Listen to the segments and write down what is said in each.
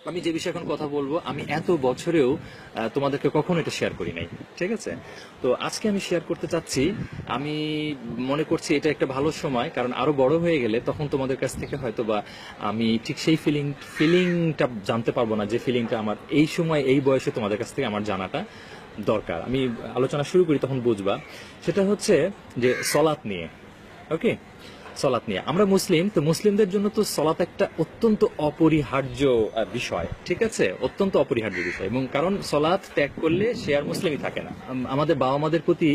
আমি যে বিষয়ে এখন কথা বলবো, আমি এত বছরেও তোমাদেরকে কখনো এটা শেয়ার করি নাই, ঠিক আছে? তো আজকে আমি শেয়ার করতে চাচ্ছি। আমি মনে করছি এটা একটা ভালো সময়, কারণ আরো বড় হয়ে গেলে তখন তোমাদের কাছ থেকে হয়তো বা আমি ঠিক সেই ফিলিংটা জানতে পারবো না, যে ফিলিংটা আমার এই সময় এই বয়সে তোমাদের কাছ থেকে আমার জানাটা দরকার। আমি আলোচনা শুরু করি, তখন বুঝবা। সেটা হচ্ছে যে সলাত নিয়ে। ওকে, সলাত নিয়ে। আমরা মুসলিম, তো মুসলিমদের জন্য তো সলাত একটা অত্যন্ত অপরিহার্য বিষয়, ঠিক আছে? অত্যন্ত অপরিহার্য বিষয়, এবং কারণ সলাত ত্যাগ করলে সে আর মুসলিমই থাকে না। আমাদের বাবা মাদের প্রতি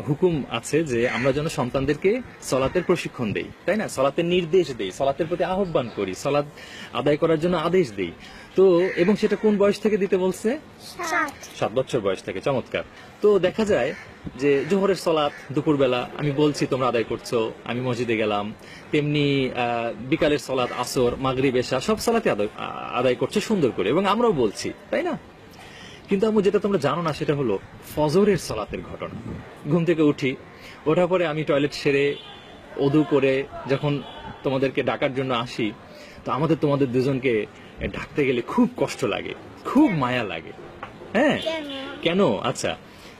হুকুম আছে যে আমরা যেন সন্তানদেরকে সলাতের প্রশিক্ষণ দেই, তাই না? সলাতের নির্দেশ দেই, সলাতের প্রতি আহ্বান করি, সলাত আদায় করার জন্য আদেশ দেই। তো এবং সেটা কোন বয়স থেকে দিতে বলছে? 7 বছর বয়স থেকে। চমৎকার। তো দেখা যায় যে জোহরের সলাত দুপুরবেলা আমি বলছি তোমরা আদায় করছো, আমি মসজিদে গেলাম। তেমনি বিকালের সলাত, আসর, মাগরিব, এশা সব সলাতে আদায় করছে সুন্দর করে, এবং আমরাও বলছি, তাই না? কিন্তু আমি যেটা তোমরা জানো না সেটা হলো ফজরের সলাতের ঘটনা। ঘুম থেকে উঠি, ওঠার পরে আমি টয়লেট সেরে ওযু করে যখন তোমাদেরকে ডাকার জন্য আসি, তো তোমাদের দুজনকে ডাকতে গেলে খুব কষ্ট লাগে, খুব মায়া লাগে। হ্যাঁ, কেন? আচ্ছা,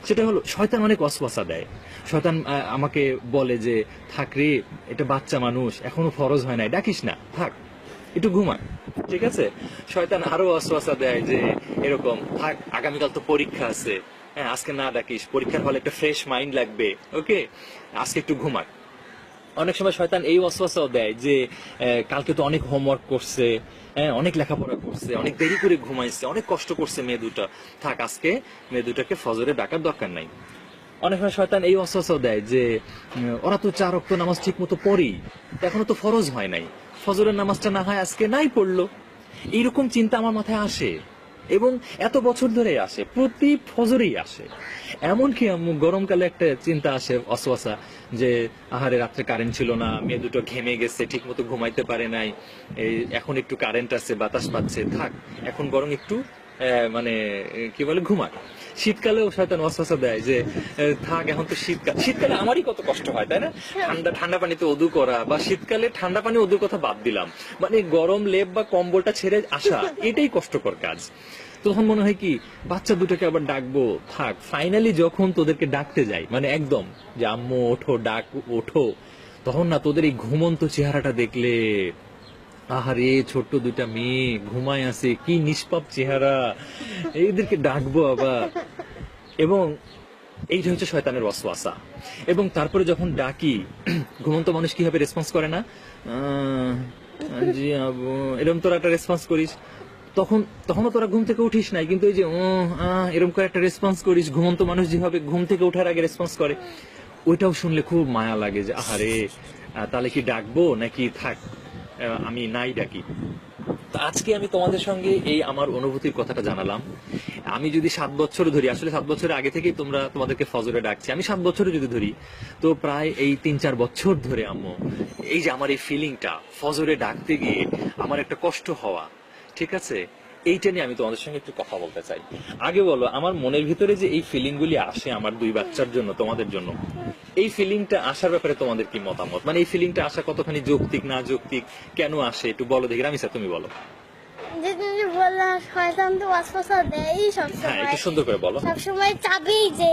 সেটা হলো শয়তান অনেক ওয়াসওয়াসা দেয়। শয়তান আমাকে বলে যে থাক রে, এটা বাচ্চা মানুষ, এখনো ফরজ হয় নাই, ডাকিস না, থাক একটু ঘুমা, ঠিক আছে? শয়তান আরো ওয়াসওয়াসা দেয় যে এরকম, থাক আগামীকাল তো পরীক্ষা আছে, হ্যাঁ আজকে না ডাকিস, পরীক্ষার হলে একটা ফ্রেশ মাইন্ড লাগবে, ওকে আজকে একটু ঘুমা। অনেক সময় শয়তান এই ওয়াসওয়াসাও দেয় যে কালকে তো অনেক হোমওয়ার্ক করছে, হ্যাঁ অনেক লেখাপড়া করছে, অনেক দেরি করে ঘুমাইছে, অনেক কষ্ট করছে মেয়ে দুটা, থাক আজকে মেয়ে দুটাকে ফজরে ডাকার দরকার নাই। অনেক সময় শয়তান এই ওয়াসওয়াসাও দেয় যে ওরা তো 4 ওয়াক্ত নামাজ ঠিক মতো পড়েই, এখনো তো ফরজ হয় নাই, ফজরের নামাজটা না হয় আজকে নাই পড়লো। এইরকম চিন্তা আমার মাথায় আসে, এবং এত বছর ধরে আসে, প্রতি ফজরেই আসে। এমনকি গরমকালে একটা চিন্তা আসে অসওয়াসা, যে আহারে রাত্রে কারেন্ট ছিল না, মেয়ে দুটো ঘেমে গেছে, ঠিক মতো ঘুমাইতে পারে নাই, এখন একটু কারেন্ট আছে, বাতাস পাচ্ছে, থাক এখন বরং একটু মানে কি বলে ঘুমাক। শীতকালেও শয়তান ওয়াসওয়াসা দেয় যে থাক এখন তো শীতকাল, শীতকালে আমারই কত কষ্ট হয়, তাই না? ঠান্ডা পানিতে ওযু করা, বা শীতকালে ঠান্ডা পানি ওযুর কথা বাদ দিলাম, মানে গরম লেপ বা কম্বলটা ছেড়ে আসা, এটাই কষ্টকর কাজ। তখন মনে হয় কি বাচ্চা দুটোকে আবার ডাকবো, থাক। ফাইনালি যখন তোদেরকে ডাকতে যাই, মানে একদম যে আম্মু ওঠো, ডাক ওঠো, তখন না তোদের এই ঘুমন্ত চেহারাটা দেখলে, আহারে ছোট্ট দুইটা মেয়ে ঘুমায় আছে, কি নিষ্পাপ চেহারা, এদেরকে ডাকবো আবার। এবং এইটা হচ্ছে শয়তানের ওয়াসওয়াসা। এবং তারপরে যখন ডাকি, ঘুমন্ত মানুষ কিভাবে রেসপন্স করে না, জি আবু, এরকম তোরা একটা রেসপন্স করিস, তখনও তোরা ঘুম থেকে উঠিস নাই, কিন্তু এই যে এরকম করে একটা রেসপন্স করিস, ঘুমন্ত মানুষ যেভাবে ঘুম থেকে ওঠার আগে রেসপন্স করে, ওইটাও শুনলে খুব মায়া লাগে যে আহারে, তাহলে কি ডাকবো নাকি থাক আমি নাই ডাকি। তো আজকে আমি তোমাদের সঙ্গে এই আমার অনুভূতির কথাটা জানালাম। আমি যদি 7 বছর ধরি, আসলে 7 বছরের আগে থেকেই তোমাদেরকে ফজরে ডাকছি, আমি 7 বছরে যদি ধরি, তো প্রায় এই 3-4 বছর ধরে আম্মু, এই যে আমার এই ফিলিংটা ফজরে ডাকতে গিয়ে আমার একটা কষ্ট হওয়া, ঠিক আছে, এইটা নিয়ে আমি তোমাদের সঙ্গে একটু কথা বলতে চাই। আগে বলো, আমার মনের ভিতরে যে এই ফিলিং গুলি আসে আমার 2 বাচ্চার জন্য, তোমাদের জন্য, এই ফিলিংটা আসার ব্যাপারে তোমাদের কি মতামত? মানে এই ফিলিংটা আসা কতখানি যৌক্তিক না যৌক্তিক, কেন আসে একটু বলো দেখি। রামিসা তুমি বলো। যে তুমি বললা শয়তান তো ওয়াসওয়াসা দেয়ই সবসময়। হ্যাঁ, একটু সুন্দর করে বলো। সবসময় চাবেই যে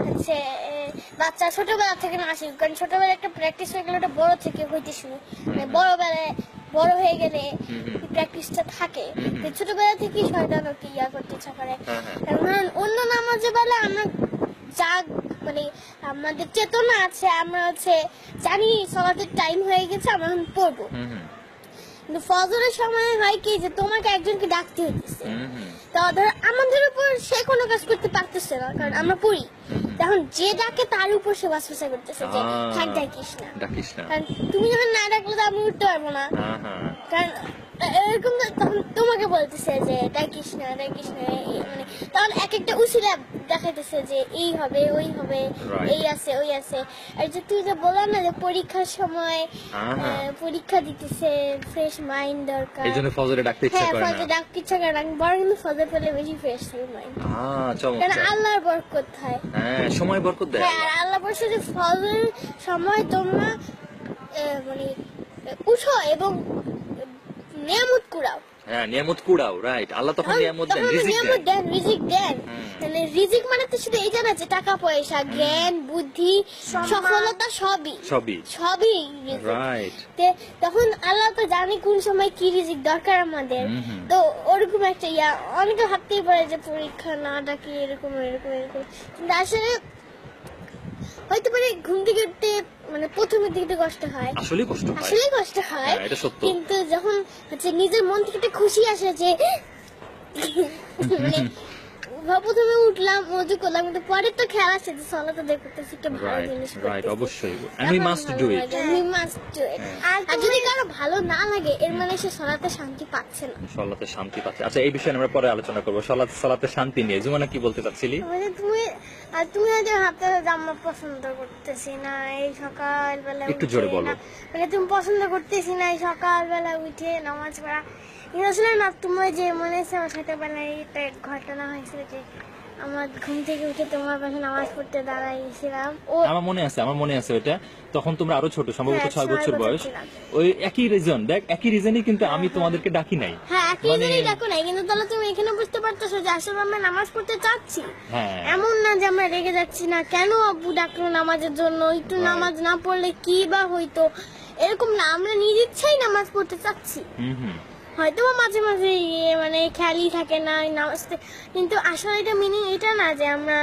হচ্ছে বাচ্চা ছোটবেলা থেকে না আসে, কারণ ছোটবেলায় একটা প্র্যাকটিস হয়ে গেলে ওটা বড় থেকে হইতে শুরু, মানে বড় হয়ে গেলে প্র্যাকটিসটা থাকে। ছোটবেলা থেকেই শয়তান ওকে করতে ইচ্ছা করে। কারণ অন্য নামাজে বেলা আমরা মানে আমাদের চেতনা আছে, আমরা হচ্ছে জানি সলাতের টাইম হয়ে গেছে, আমরা পড়বো। কিন্তু ফজরের সময় হয় কি যে তোমাকে একজনকে ডাকতে হইতেছে, তো ধর আমাদের উপর সে কোনো কাজ করতে পারতেছে না, কারণ আমরা পড়ি। তখন যে ডাকে তার উপর সে ওয়াসওয়াসা করতেছে যে থাক ডাকিস না, কারণ তুমি যখন না ডাকলে তো আমি উঠতে পারবো না, কারণ এরকম। তখন তোমাকে বলতেছে যে ডাকিস না, মানে তখন এক একটা উসিলা দেখাইতেছে যে এই হবে, ওই হবে, এই আছে, ওই আছে। আর যে তুই যে বললাম না যে পরীক্ষার সময় পরীক্ষা দিতেছে, ফ্রেশ মাইন্ড দরকার, এইজন্য ফজরে ডাকতে ইচ্ছা করে না। ফজরে ডাকতে ইচ্ছা করে না, বরং কিন্তু ফজর পড়লে বেশি ফ্রেশ থাকে মাইন্ড। কারণ আল্লাহর বরকত হয়, সময় বরকত দেয়। হ্যাঁ, আর আল্লাহ বলছে যে ফজরের সময় তোমরা মানে উঠো এবং নিয়ামত কুড়াও। হ্যাঁ, নিয়ামত কুড়াও, রাইট। আল্লাহ তখন নিয়ামত দেন, রিজিক নিয়ামত দেন। দেন, রিজিক দেন। মানে রিজিক মানে তো শুধু এইটা না যে টাকা পয়সা, জ্ঞান, বুদ্ধি, সফলতা সবই সবই, সবই রিজিক। রাইট। তখন আল্লাহ তো জানে কোন সময় কি রিজিক দরকার আমাদের। তো ওরকম একটা অনেকে ভাবতেই পারে যে পরীক্ষা না ডাকি এরকম এরকম এরকম, কিন্তু আসলে হয়তো পারে ঘুম থেকে উঠতে মানে প্রথমের দিকে কষ্ট হয়, আসলে কষ্ট হয়, আসলে কষ্ট হয়, হ্যাঁ, এটা সত্য। কিন্তু যখন হচ্ছে নিজের মন থেকে একটা খুশি আসে যে মানে প্রথমে উঠলাম, মজু করলাম, কিন্তু পরে তো খেয়াল আসে যে সলাত আদায় করতেছি, একটা ভালো রাইট, জিনিস রাইট, করতেছি। অবশ্যই, and we must do it. We must do it. আর যদি কারো ভালো না লাগে এর মানে সে সলাতে শান্তি পাচ্ছে না। সালাতে শান্তি পাচ্ছে। আচ্ছা, এই বিষয়ে আমরা পরে আলোচনা করবো, সালাতে শান্তি নিয়ে। জুমানা কি বলতে চাচ্ছিলি? মানে তুমি হয়তো ভাবতে যে আমরা পছন্দ করতেছি না এই সকালবেলা একটু উঠে জোরে বলো। মানে তুমি পছন্দ করতেছি না এই সকালবেলা উঠে নামাজ পড়া। কিন্তু আসলে না, তোমার যে মনে আছে আমার ছোটবেলায় একটা ঘটনা হয়েছিল যে আমার ঘুম থেকে উঠে তোমার পাশে নামাজ পড়তে দাঁড়াইছিলাম। আমার মনে আছে ওটা। তখন তোমরা আরো ছোট, সম্ভবত হ্যাঁ, 6 বছর 6 বছর বয়স। ছিলাম। ওই একই রিজন, দেখ একই রিজনই, কিন্তু আমি তোমাদেরকে ডাকি নাই। হ্যাঁ, একই মানে- দিনই ডাকো নাই, কিন্তু তাহলে তুমি এখানে বুঝতে পারতেছো যে আসলে আমরা নামাজ পড়তে চাচ্ছি। হ্যাঁ, এমন না যে আমরা রেগে যাচ্ছি না, কেন আব্বু ডাকলো নামাজের জন্য, একটু Right. নামাজ না পড়লে কি বা হইতো, এরকম না, আমরা নিজ ইচ্ছাই নামাজ পড়তে চাচ্ছি। হুম। হয়তো বা মাঝে মাঝে মানে খেয়ালই থাকে না এই নামাজতে, কিন্তু আসলে এটা মিনিং এটা না যে আমরা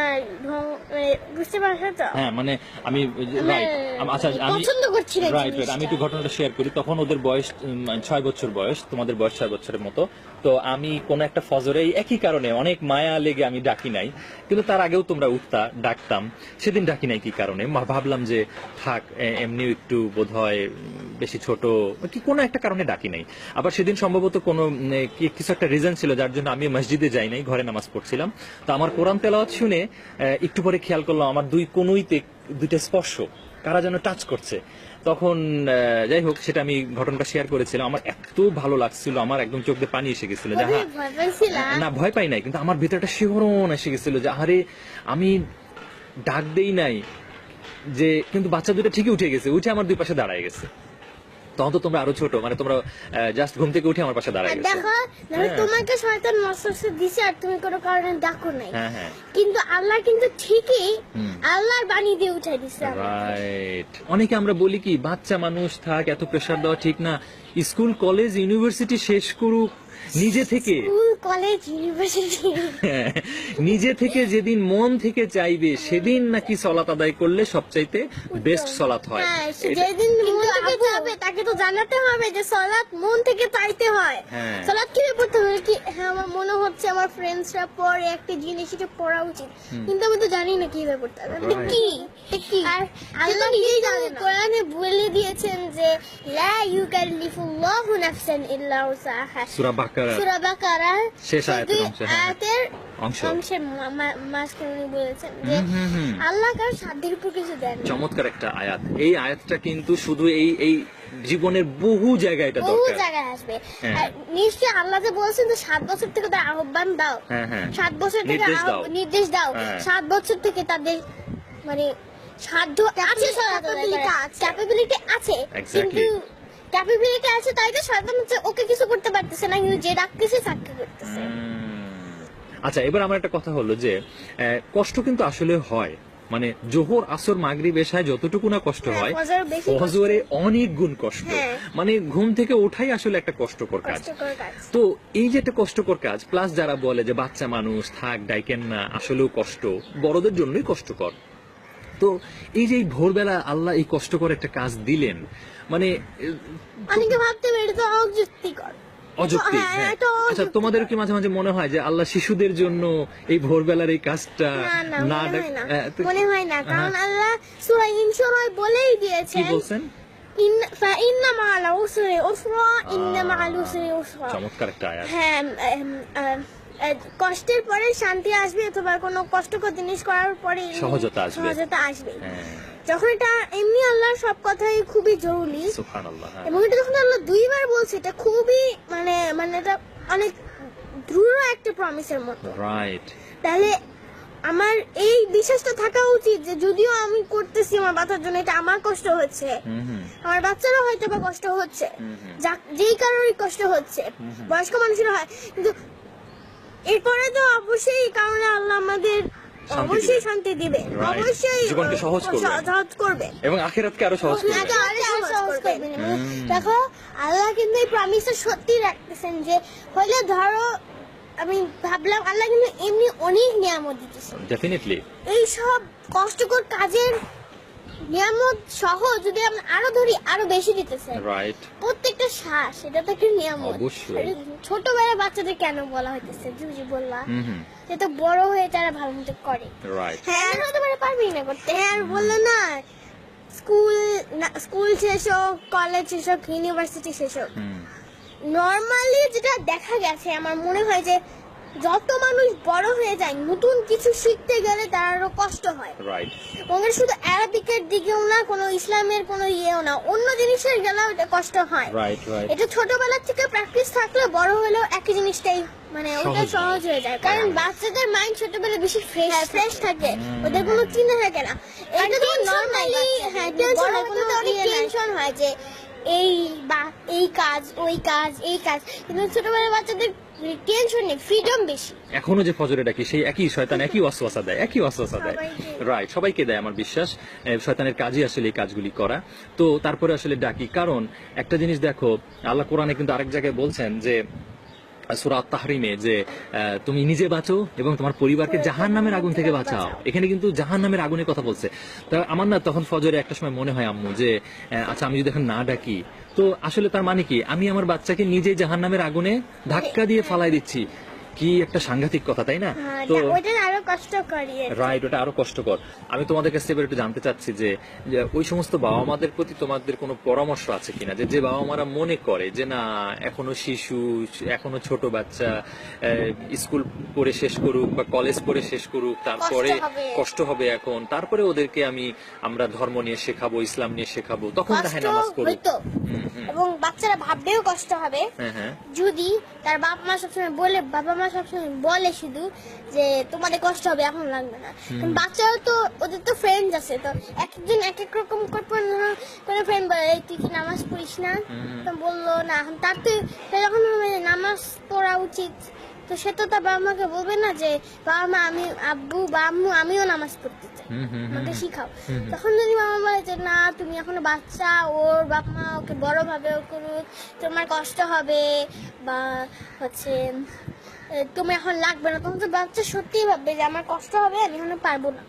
বুঝতে পারছো তো। হ্যাঁ, মানে আমি রাইট। আচ্ছা, আমি পছন্দ করছি না রাইট, রাইট। আমি একটু ঘটনাটা শেয়ার করি। তখন ওদের বয়স 6 বছর বয়স, তোমাদের বয়স 6 বছরের মতো। তো আমি কোন একটা ফজরে এই একই কারণে অনেক মায়া লেগে আমি ডাকি নাই, কিন্তু তার আগেও তোমরা উঠতা, ডাকতাম। সেদিন ডাকি নাই কি কারণে, ভাবলাম যে থাক, এমনি একটু বোধহয় বেশি ছোট কি কোনো একটা কারণে ডাকি নাই। আবার সেদিন সম্ভবত কোনো কিছু একটা রিজন ছিল যার জন্য আমি মসজিদে যাই নাই, ঘরে নামাজ পড়ছিলাম। তো আমার কোরআন তেলাওয়াত শুনে একটু পরে খেয়াল করলাম আমার দুই কোনোইতে দুইটা স্পর্শ, কারা যেন টাচ করছে। তখন যাই হোক, সেটা আমি ঘটনাটা শেয়ার করেছিলাম। আমার এত ভালো লাগছিল, আমার একদম চোখ দিয়ে পানি এসে গেছিল যে হ্যাঁ, ভয় পাইছিলা? না ভয় পাই নাই, কিন্তু আমার ভিতরটা শিহরণ এসে গেছিল যে আরে আমি ডাক দেই নাই যে, কিন্তু বাচ্চা দুটো ঠিকই উঠে গেছে, উঠে আমার দুই পাশে দাঁড়ায় গেছে। তখন তো তোমরা আরো ছোট, মানে তোমরা জাস্ট ঘুম থেকে উঠে আমার পাশে দাঁড়ায় গেছে। দেখো হ্যাঁ। তোমাকে শয়তান ওয়াসওয়াসা দিছে আর তুমি কোনো কারণে ডাকো নাই, হ্যাঁ, হ্যাঁ, কিন্তু আল্লাহ কিন্তু ঠিকই আল্লাহর বাণী দিয়ে উঠাই দিছে আমাকে। রাইট। অনেকে আমরা বলি কি, বাচ্চা মানুষ থাক, এত প্রেসার দেওয়া ঠিক না, স্কুল কলেজ ইউনিভার্সিটি শেষ করুক নিজে থেকে, স্কুল কলেজ ইউনিভার্সিটি হ্যাঁ, নিজে থেকে যেদিন মন থেকে চাইবে সেদিন নাকি সলাত আদায় করলে সবচাইতে বেস্ট সলাত হয়। হ্যাঁ, এটা- যেদিন মন থেকে চাবে তাকে তো জানাতে হবে যে সালাত মন থেকে চাইতে হয়। হ্যাঁ। সালাত কিভাবে পড়তে হবে, কি হ্যাঁ আমার মনে হচ্ছে আমার ফ্রেন্ডসরা পড়ে একটা জিনিস, এটা পড়া উচিত, কিন্তু আমি তো জানি না কিভাবে পড়তে হবে। এটা Right. কি এটা কি? আর আল্লাহ নিজেই জানেন, কোরআনে বলে দিয়েছেন যে লা ইউকাল্লিফুল্লাহু নাফসান ইল্লা উসাহা। সূরা বাকারা সূরা বাকারা শেষ আয়াতের অংশ, হ্যাঁ। আয়াতের অংশ। অংশের মাঝখানে উনি বলেছেন যে আল্লাহ কারো সাধ্যের উপর কিছু দেন না। চমৎকার একটা আয়াত। এই আয়াতটা কিন্তু শুধু এই জীবনের বহু জায়গায় এটা বহু দরকার। জায়গায় আসবে। হ্যাঁ। আর নিশ্চয়ই আল্লাহ যে বলছেন যে 7 বছর থেকে তার আহ্বান দাও, হ্যাঁ, হ্যাঁ। 7 বছর থেকে নির্দেশ দাও। নির্দেশ দাও, হ্যাঁ। 7 বছর থেকে তাদের মানে সাধ্য আছে, ক্যাপাবিলিটি আছে, Exactly. কিন্তু ক্যাপাবিলিটি আছে তাই তো শয়তান হচ্ছে ওকে কিছু করতে পারতেছে না, কিন্তু যে ডাকতেছে চাকরি করতেছে। আচ্ছা, এবার আমার একটা কথা হলো যে কষ্ট কিন্তু আসলে হয়, মানে জোহর আসর মাগরিব এশায় যতটুকু না কষ্ট হ্যাঁ, হয়, ফজর বেশি কষ্ট। ফজরে অনেক গুণ কষ্ট। হ্যাঁ। মানে ঘুম থেকে ওঠাই আসলে একটা কষ্টকর কাজ। কষ্টকর কাজ। তো এই যে একটা কষ্টকর কাজ, প্লাস যারা বলে যে বাচ্চা মানুষ থাক ডাইকেন না, আসলেও কষ্ট, বড়দের জন্যই কষ্টকর। তো এই যে এই ভোরবেলা আল্লাহ এই কষ্টকর একটা কাজ দিলেন, মানে অনেকে ভাবতে পারে এটা তো অযুক্তিকর, অযৌক্তিক। হ্যাঁ, হ্যাঁ। এটা আচ্ছা, অযৌক্তিক। তোমাদের কি মাঝে মাঝে মনে হয় যে আল্লাহ শিশুদের জন্য এই ভোরবেলার এই কাজটা না না মনে হয় না, তো মনে হয় না, কারণ হ্যাঁ। আল্লাহ সূরা ইনশিরায় বলেই কি দিয়েছেন বলছেন? ফাইন্না মা'আল উসরি উসরা ইন্না মা'আল উসরি উসরা। চমৎকার একটা আয়াত। হ্যাঁ, কষ্টের পরে শান্তি আসবে, অথবা কোনো কষ্টকর জিনিস করার পরে সহজতা আসবে। সহজতা আসবে। হ্যাঁ, যখন এটা এমনি আল্লাহর সব কথাই খুবই জরুরি, সুবহানাল্লাহ। হ্যাঁ। এবং এটা যখন আল্লাহ 2 বার বলছে, এটা খুবই মানে এটা অনেক দৃঢ় একটা প্রমিসের মতো। রাইট। তাহলে আমার এই বিশ্বাসটা থাকা উচিত যে যদিও আমি করতেছি আমার বাচ্চার জন্য, এটা আমার কষ্ট হচ্ছে, আমার বাচ্চারও হয়তো বা কষ্ট হচ্ছে, যেই কারণে কষ্ট হচ্ছে, বয়স্ক মানুষের হয়, কিন্তু এরপরে তো অবশ্যই কারণে আল্লাহ আমাদের অবশ্যই শান্তি দিবে, Right. অবশ্যই জীবনকে সহজ করবে। সহজ করবে, এবং আখিরাতকে আরো সহজ করবে। আরো সহজ করবে। দেখো আল্লাহ কিন্তু এই প্রমিসটা সত্যি রাখতেছেন যে হইলে ধরো আমি ভাবলাম আল্লাহ কিন্তু এমনি অনেক নিয়ামত দিতেছে, ডেফিনেটলি এই সব কষ্টকর কাজের নিয়ামত সহ যদি আমরা আরো ধরি আরো বেশি দিতেছে। রাইট, প্রত্যেকটা শ্বাস এটা তো একটা নিয়ামত। অবশ্যই। ছোটবেলায় বাচ্চাদের কেন বলা হইতেছে জুজি বললা, যে তো বড় হয়ে তারা ভালো মতো করে। রাইট, হ্যাঁ হতে পারে পারবি না করতে, হ্যাঁ আর বললো না স্কুল শেষ হোক, কলেজ শেষ হোক, ইউনিভার্সিটি শেষ হোক, নর্মালি যেটা দেখা গেছে আমার মনে হয় যে যত মানুষ বড় হয়ে যায় নতুন কিছু শিখতে গেলে তার আরো কষ্ট হয়। রাইট, ওদের শুধু অ্যারাবিকের দিকেও না, কোনো ইসলামের কোনো ইয়েও না, অন্য জিনিসের গেলেও এটা কষ্ট হয়। Right, right. এটা ছোটবেলা থেকে প্র্যাকটিস থাকলে বড় হলেও একই জিনিসটাই মানে ওটা সহজ হয়ে যায়, কারণ বাচ্চাদের মাইন্ড ছোটবেলায় বেশি ফ্রেশ থাকে, ওদের কোনো চিন্তা থাকে না। এটা তো নরমালি হ্যাঁ টেনশন হয়, কোনো অনেক টেনশন হয় যে এই কাজ ওই কাজ এই কাজ, কিন্তু ছোটবেলার বাচ্চাদের টেনশন নেই, ফ্রিডম বেশি। এখনো যে ফজরে ডাকি সেই একই শয়তান একই ওয়াসওয়াসা দেয়, একই ওয়াসওয়াসা দেয়। রাইট, সবাইকে দেয় আমার বিশ্বাস। শয়তানের কাজই আসলে এই কাজগুলি করা। তো তারপরে আসলে ডাকি, কারণ একটা জিনিস দেখো, আল্লাহ কোরআনে কিন্তু আরেক জায়গায় বলছেন যে সূরা আত-তাহরিমে যে তুমি নিজে বাঁচো এবং তোমার পরিবারকে জাহান্নামের আগুন থেকে বাঁচাও। এখানে কিন্তু জাহান্নামের আগুনের কথা বলছে। তা আমার না তখন ফজরে একটা সময় মনে হয় আম্মু যে আচ্ছা আমি যদি এখন না ডাকি তো আসলে তার মানে কি আমি আমার বাচ্চাকে নিজেই জাহান্নামের আগুনে ধাক্কা দিয়ে ফালাই দিচ্ছি। কি একটা সাংঘাতিক কথা, তাই না? তো ওইটা আরো কষ্ট করি। রাইট, ওটা আরো কষ্টকর। আমি তোমাদের কাছে এবার একটু জানতে চাচ্ছি যে ওই সমস্ত বাবা মাদের প্রতি তোমাদের কোনো পরামর্শ আছে কিনা, যে বাবা মারা মনে করে যে না এখনো শিশু, এখনো ছোট বাচ্চা, স্কুল পড়ে শেষ করুক বা কলেজ পড়ে শেষ করুক, তারপরে কষ্ট হবে এখন, তারপরে ওদেরকে আমরা ধর্ম নিয়ে শেখাবো, ইসলাম নিয়ে শেখাবো, তখন দেখে নামাজ পড়ুক। এবং বাচ্চারা ভাববেও কষ্ট হবে যদি তার বাবা মা সবসময় বলে শুধু যে তোমাদের কষ্ট হবে এখন লাগবে না। বাচ্চারা তো ওদের তো ফ্রেন্ডস আছে, তো একজন এক এক রকম কোনো ফ্রেন্ড বলে তুই কি নামাজ পড়িস না, তো বললো না, তার তো যখন নামাজ পড়া উচিত তো সে তো তার বাবা মাকে বলবে না যে বাবা মা আমি আব্বু বা আম্মু আমিও নামাজ পড়তে চাই, আমাকে শিখাও। তখন যদি মামা বলে যে না তুমি এখনো বাচ্চা, ওর বাপ মা ওকে বড় ভাবে করুক, তোমার কষ্ট হবে বা হচ্ছে তুমি এখন লাগবে না, তখন তো বাচ্চা সত্যিই ভাববে যে আমার কষ্ট হবে, আমি এখন পারবো না।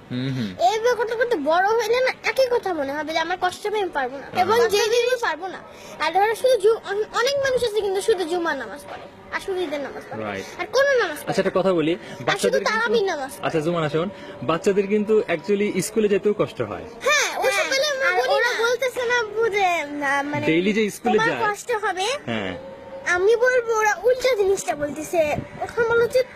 এইভাবে করতে করতে বড় হইলে না একই কথা মনে হবে যে আমার কষ্ট হবে, আমি পারবো না, এবং যে জিনিস পারবো না। আর ধরো শুধু অনেক মানুষ আছে কিন্তু শুধু জুমার নামাজ পড়ে আর শুধু ঈদের নামাজ পড়ে আর কোন নামাজ পড়ে। আচ্ছা একটা কথা বলি, বাচ্চাদের তারাবির নামাজ, আচ্ছা জুমার আসুন, বাচ্চাদের কিন্তু অ্যাকচুয়ালি স্কুলে যেতেও কষ্ট হয়। হ্যাঁ ওরা বলতেছে না যে মানে ডেইলি যে স্কুলে যায় কষ্ট হবে, হ্যাঁ আমি বলবো ওরা উল্টা জিনিসটা বলতেছে। ওখানে বলা উচিত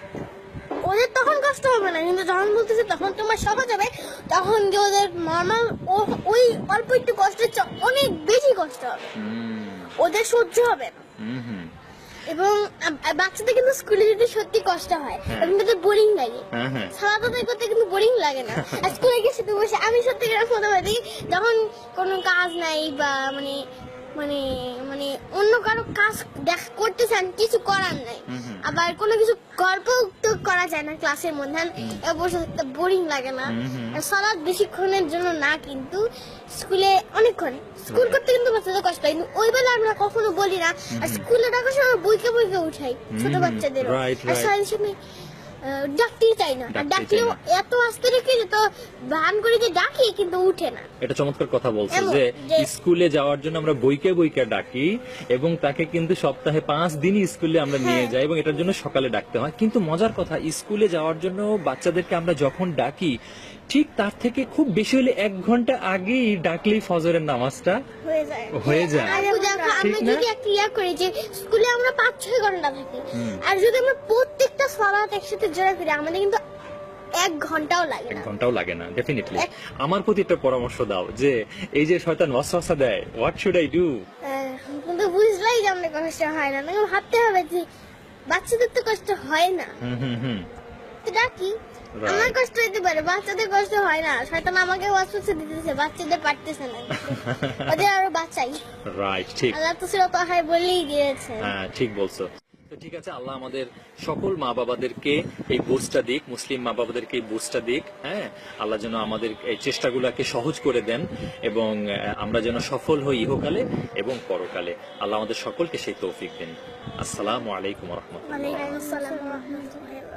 ওদের তখন কষ্ট হবে না, কিন্তু যখন বলতেছে তখন তোমার সহজ হবে, তখন যে ওদের নর্মাল ওই অল্প একটু কষ্টের চেয়ে অনেক বেশি কষ্ট হবে, ওদের সহ্য হবে না। এবং বাচ্চাদের কিন্তু স্কুলে যেতে সত্যি কষ্ট হয় এবং তাদের বোরিং লাগে, সারা করতে কিন্তু বোরিং লাগে না। আর স্কুলে গিয়ে শুধু বসে আমি সত্যি করে যখন কোনো কাজ নাই বা মানে মানে মানে অন্য কারো কাজ করতে চান, কিছু করার নাই, আবার কোনো কিছু গল্প তো করা যায় না ক্লাসের মধ্যে, বসে বোরিং লাগে না। সালাদ বেশিক্ষণের জন্য না, কিন্তু স্কুলে অনেকক্ষণ স্কুল করতে কিন্তু বাচ্চাদের কষ্ট হয়, কিন্তু ওই বেলা আমরা কখনো বলি না। আর স্কুলে ডাকার সময় বইকে উঠাই ছোট বাচ্চাদের, আর সাথে ডাকতেই চাই না, আর ডাকলেও এত আস্তে রেখে তো ভান করে যে ডাকি কিন্তু উঠে না। এটা চমৎকার কথা বলছে যে স্কুলে যাওয়ার জন্য আমরা বইকে ডাকি এবং তাকে কিন্তু সপ্তাহে 5 দিনই স্কুলে আমরা নিয়ে যাই এবং এটার জন্য সকালে ডাকতে হয়। কিন্তু মজার কথা, স্কুলে যাওয়ার জন্য বাচ্চাদেরকে আমরা যখন ডাকি ঠিক তার থেকে খুব বেশি হলে 1 ঘন্টা আগেই ডাকলেই ফজরের নামাজটা হয়ে যায়। আমরা যদি একটা ইয়া করি যে স্কুলে আমরা 5-6 ঘন্টা থাকি, আর যদি আমরা প্রত্যেকটা সালাত একসাথে জোড়া করি আমাদের কিন্তু 1 ঘন্টাও লাগে না। ডেফিনেটলি। আমার প্রতি একটা পরামর্শ দাও যে এই যে শয়তান ওয়াসওয়াসা দেয়, হোয়াট শুড আই ডু? কিন্তু বুঝলাই যে আমাদের কষ্ট হয় না, ভাবতে হবে যে বাচ্চাদের তো কষ্ট হয় না, তো ডাকি আমার কষ্ট হইতে পারে, বাচ্চাদের কষ্ট হয় না। শয়তান আমাকে ওয়াসওয়াসা দিতেছে, বাচ্চাদের পারতেছে না। ওদের আরো বাঁচাই। রাইট, ঠিক। আল্লাহ তো সূরা তাহায় বলেই দিয়েছেন। হ্যাঁ, ঠিক বলছো। তো ঠিক আছে, আল্লাহ আমাদের সকল মা বাবাদেরকে এই বুঝটা দিক, মুসলিম মা বাবাদেরকে এই বুঝটা দিক। হ্যাঁ, আল্লাহ যেন আমাদের এই চেষ্টাগুলোকে সহজ করে দেন এবং আমরা যেন সফল হই ইহকালে এবং পরকালে। আল্লাহ আমাদের সকলকে সেই তৌফিক দেন। আসসালামু আলাইকুম ওয়া রাহমাতুল্লাহ। ওয়ালাইকুম আসসালাম ওয়া রাহমাতুল্লাহি ওয়া বারাকাতুহু।